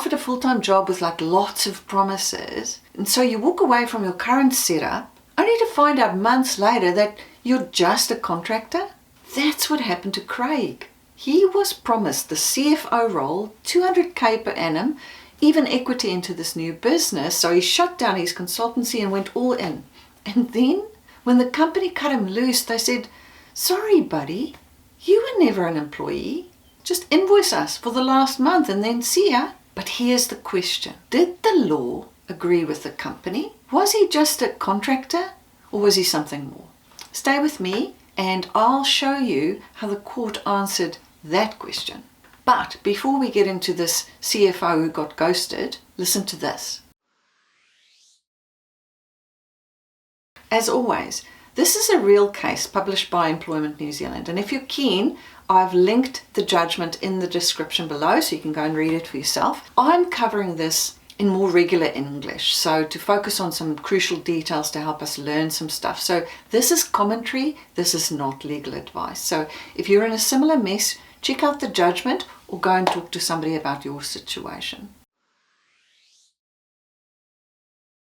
offered a full-time job with like lots of promises, and so you walk away from your current setup only to find out months later that you're just a contractor? That's what happened to Craig. He was promised the CFO role, 200k per annum, even equity into this new business, so he shut down his consultancy and went all in. And then, when the company cut him loose, they said, "Sorry, buddy, you were never an employee. Just invoice us for the last month and then see ya." But here's the question. Did the law agree with the company? Was he just a contractor, or was he something more? Stay with me and I'll show you how the court answered that question. But before we get into this CFO who got ghosted, listen to this. As always, this is a real case published by Employment New Zealand, and if you're keen, I've linked the judgment in the description below so you can go and read it for yourself. I'm covering this in more regular English, so to focus on some crucial details to help us learn some stuff. So this is commentary, this is not legal advice. So if you're in a similar mess, check out the judgment or go and talk to somebody about your situation.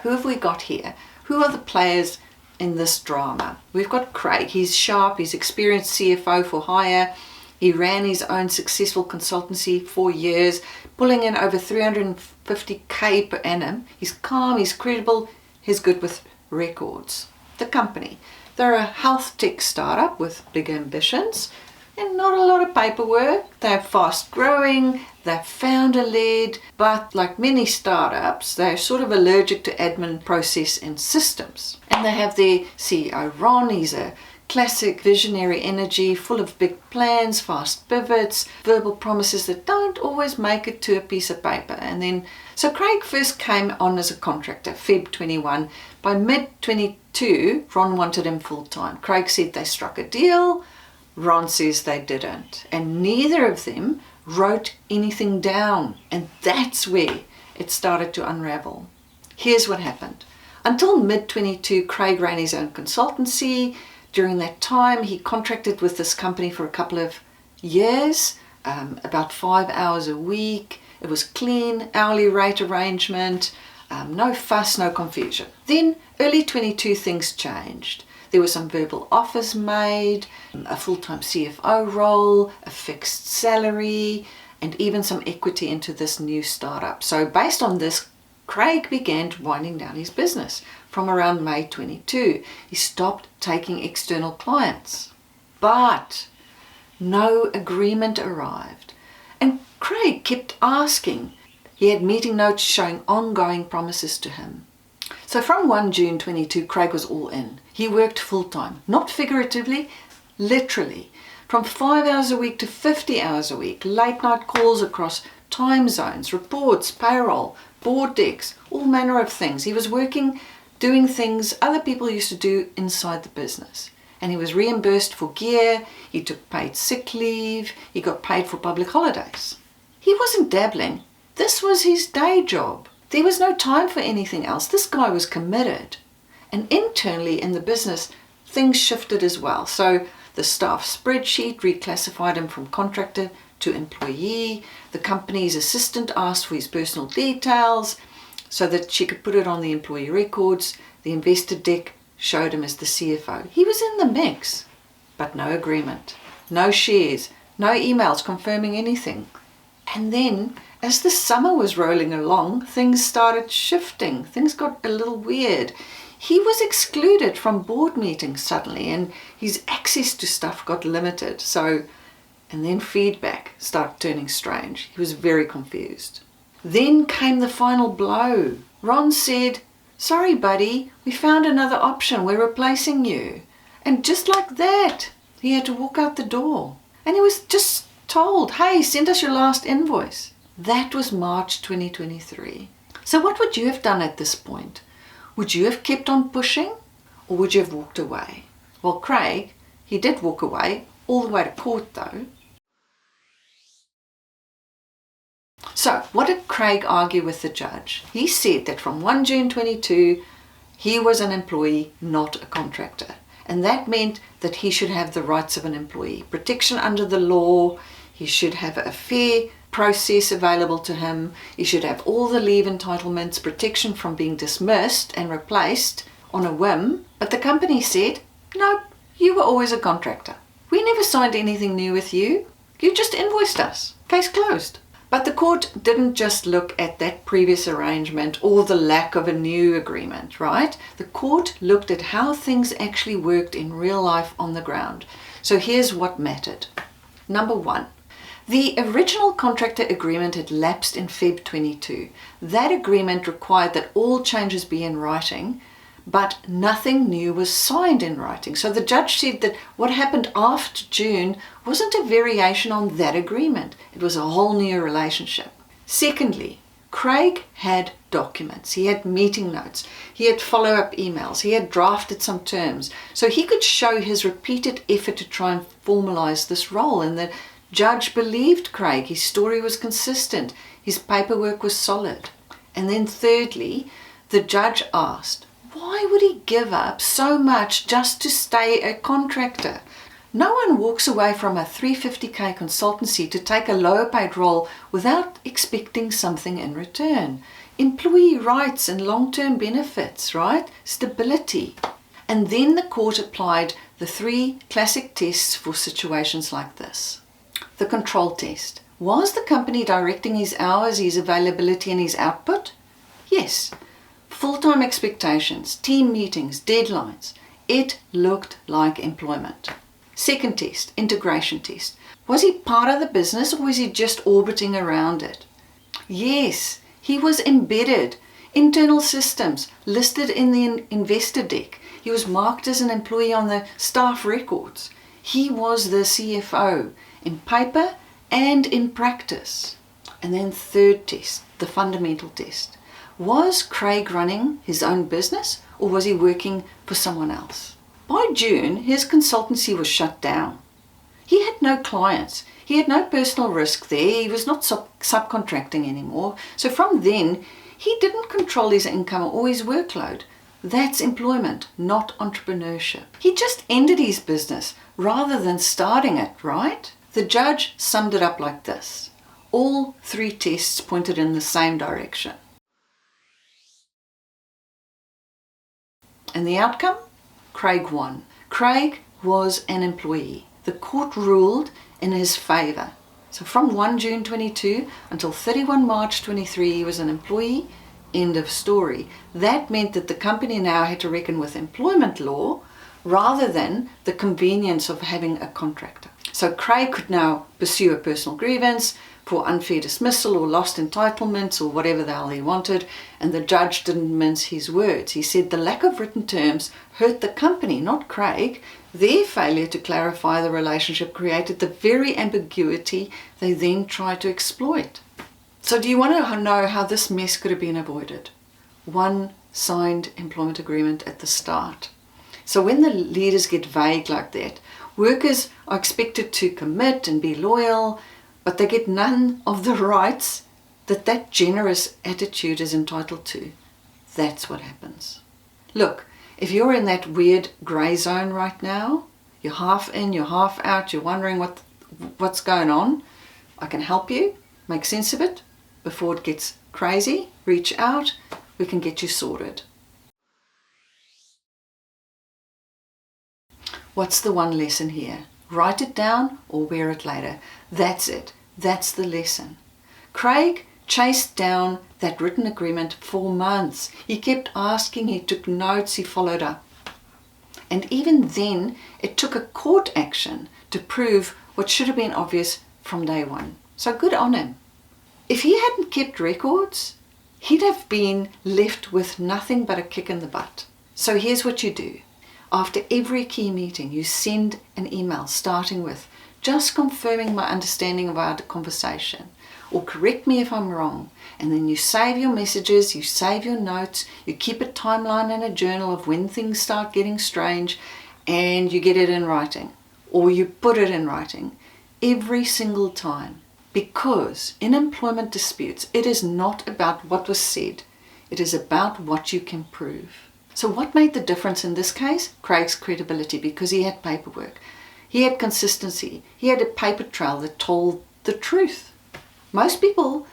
Who have we got here? Who are the players in this drama? We've got Craig. He's sharp, he's experienced CFO for hire. He ran his own successful consultancy for years, pulling in over 350k per annum. He's calm, he's credible, he's good with records. The company. They're a health tech startup with big ambitions and not a lot of paperwork. They're fast growing, they're founder led, but like many startups, they're sort of allergic to admin process and systems. And they have their CEO Ron. He's a classic visionary energy, full of big plans, fast pivots, verbal promises that don't always make it to a piece of paper. And then, so Craig first came on as a contractor, Feb 21. By mid 22, Ron wanted him full time. Craig said they struck a deal. Ron says they didn't. And neither of them wrote anything down. And that's where it started to unravel. Here's what happened. Until mid 22, Craig ran his own consultancy. During that time, he contracted with this company for a couple of years, about 5 hours a week. It was clean, hourly rate arrangement, no fuss, no confusion. Then, early 22, things changed. There were some verbal offers made, a full-time CFO role, a fixed salary, and even some equity into this new startup. So based on this, Craig began winding down his business. From around May 22, he stopped taking external clients. But no agreement arrived. And Craig kept asking. He had meeting notes showing ongoing promises to him. So from 1 June 22, Craig was all in. He worked full-time, not figuratively, literally. From 5 hours a week to 50 hours a week, late night calls across time zones, reports, payroll, board decks, all manner of things. He was working, doing things other people used to do inside the business. And he was reimbursed for gear, he took paid sick leave, he got paid for public holidays. He wasn't dabbling. This was his day job. There was no time for anything else. This guy was committed. And internally in the business, things shifted as well. So the staff spreadsheet reclassified him from contractor to employee. The company's assistant asked for his personal details so that she could put it on the employee records. The investor deck showed him as the CFO. He was in the mix, but no agreement, no shares, no emails confirming anything. And then, as the summer was rolling along, things started shifting. Things got a little weird. He was excluded from board meetings suddenly, and his access to stuff got limited. And then feedback started turning strange. He was very confused. Then came the final blow. Ron said, "Sorry, buddy, we found another option. We're replacing you." And just like that, he had to walk out the door. And he was just told, "Hey, send us your last invoice." That was March 2023. So what would you have done at this point? Would you have kept on pushing, or would you have walked away? Well, Craig, he did walk away, all the way to court though. So what did Craig argue with the judge? He said that from 1 June 22, he was an employee, not a contractor. And that meant that he should have the rights of an employee. Protection under the law, he should have a fair process available to him. He should have all the leave entitlements, protection from being dismissed and replaced on a whim. But the company said, no, you were always a contractor. We never signed anything new with you. You just invoiced us. Case closed. But the court didn't just look at that previous arrangement or the lack of a new agreement, right? The court looked at how things actually worked in real life on the ground. So here's what mattered. Number one, the original contractor agreement had lapsed in Feb 22. That agreement required that all changes be in writing, but nothing new was signed in writing. So the judge said that what happened after June wasn't a variation on that agreement. It was a whole new relationship. Secondly, Craig had documents. He had meeting notes. He had follow-up emails. He had drafted some terms. So he could show his repeated effort to try and formalize this role. And the judge believed Craig. His story was consistent. His paperwork was solid. And then thirdly, the judge asked, why would he give up so much just to stay a contractor? No one walks away from a 350k consultancy to take a lower paid role without expecting something in return. Employee rights and long-term benefits, right? Stability. And then the court applied the 3 classic tests for situations like this. The control test. Was the company directing his hours, his availability and his output? Yes. Full-time expectations, team meetings, deadlines. It looked like employment. Second test, integration test. Was he part of the business or was he just orbiting around it? Yes, he was embedded. Internal systems listed in the investor deck. He was marked as an employee on the staff records. He was the CFO in paper and in practice. And then third test, the fundamental test. Was Craig running his own business or was he working for someone else? By June, his consultancy was shut down. He had no clients. He had no personal risk there. He was not subcontracting anymore. So from then, he didn't control his income or his workload. That's employment, not entrepreneurship. He just ended his business rather than starting it, right? The judge summed it up like this. All 3 tests pointed in the same direction. And the outcome? Craig won. Craig was an employee. The court ruled in his favor. So from 1 June 22 until 31 March 23, he was an employee. End of story. That meant that the company now had to reckon with employment law rather than the convenience of having a contractor. So Craig could now pursue a personal grievance for unfair dismissal or lost entitlements or whatever the hell he wanted, and the judge didn't mince his words. He said the lack of written terms hurt the company, not Craig. Their failure to clarify the relationship created the very ambiguity they then tried to exploit. So do you want to know how this mess could have been avoided? 1 signed employment agreement at the start. So when the leaders get vague like that, workers are expected to commit and be loyal, but they get none of the rights that generous attitude is entitled to. That's what happens. Look, if you're in that weird grey zone right now, you're half in, you're half out, you're wondering what's going on, I can help you make sense of it before it gets crazy. Reach out, we can get you sorted. What's the one lesson here? Write it down or wear it later. That's it. That's the lesson. Craig chased down that written agreement for months. He kept asking, he took notes, he followed up. And even then, it took a court action to prove what should have been obvious from day one. So good on him. If he hadn't kept records, he'd have been left with nothing but a kick in the butt. So here's what you do. After every key meeting, you send an email starting with, just confirming my understanding of our conversation, or correct me if I'm wrong. And then you save your messages, you save your notes, you keep a timeline and a journal of when things start getting strange, and you get it in writing, or you put it in writing every single time. Because in employment disputes, it is not about what was said, it is about what you can prove. So what made the difference in this case? Craig's credibility, because he had paperwork. He had consistency. He had a paper trail that told the truth. Most people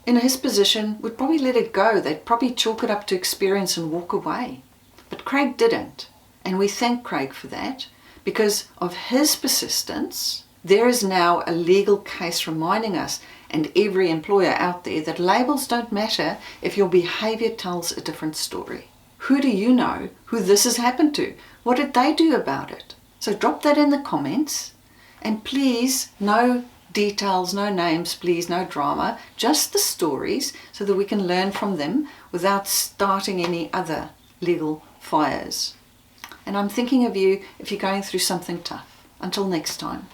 in his position would probably let it go. They'd probably chalk it up to experience and walk away. But Craig didn't. And we thank Craig for that. Because of his persistence, there is now a legal case reminding us and every employer out there that labels don't matter if your behavior tells a different story. Who do you know who this has happened to? What did they do about it? So drop that in the comments. And please, no details, no names, please, no drama, just the stories so that we can learn from them without starting any other legal fires. And I'm thinking of you if you're going through something tough. Until next time.